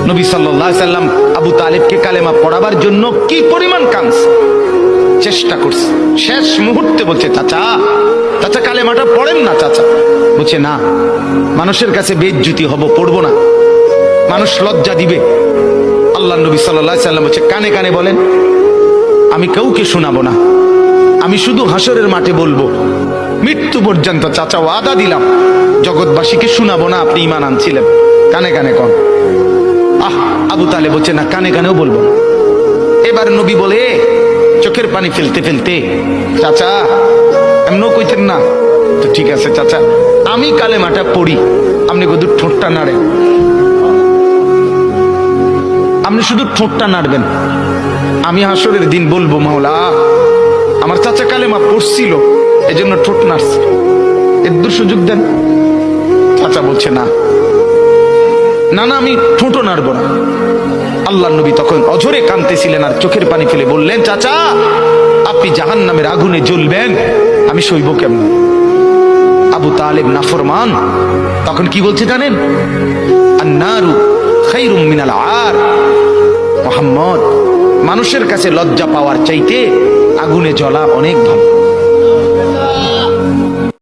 নবী সাল্লাল্লাহু আলাইহি সাল্লাম আবু তালেবকে কালেমা পড়াবার জন্য কি পরিমাণ কাঁদছে, চেষ্টা করছে। শেষ মুহূর্তে বলছে, চাচা চাচা কালেমাটা পড়েন না চাচা। বলছে না, মানুষের কাছে বেইজ্জতি হব, পড়বো না, মানুষ লজ্জা দিবে। আল্লাহ নবী সাল্লাল্লাহু আলাইহি সাল্লাম বলছে, কানে কানে বলেন, আমি কাউকে শোনাবো না, আমি শুধু হাসরের মাঠে বলবো, মৃত্যু পর্যন্ত চাচা ওয়াদা দিলাম জগৎবাসীকে শোনাবো না আপনি ঈমান আনছিলেন, কানে কানে কন। আবু তালেব বলছে না, কানে কানেও বলবো। এবার নবী বলে চোখের পানি ফেলতে ফেলতে, চাচা এমনও কইতেন না তো, ঠিক আছে চাচা আমি কালেমাটা পড়ি, আপনি শুধু ঠোঁটটা নাড়েন, আপনি শুধু ঠোঁটটা নাড়বেন, আমি হাসরের দিন বলবো মাওলা আমার চাচা কালেমা পড়ছিল এজন্য ঠোঁট নাড়ছে, এর সুযোগ দেন। চাচা বলছে না না না, আমি ঠোঁটও নাড়বো না। আল্লাহ নবী তখন অঝরে কাঁদতেছিলেন আর চোখের পানি ফেলে বললেন, চাচা আপনি জাহান্নামের আগুনে জ্বলবেন, আমি সইব কেমন? আবু তালেব নাফরমান তখন কি বলছে জানেন? আন্নারু খায়রুম মিনাল আর। মুহাম্মদ, মানুষের কাছে লজ্জা পাওয়ার চাইতে আগুনে জ্বলা অনেক ভালো।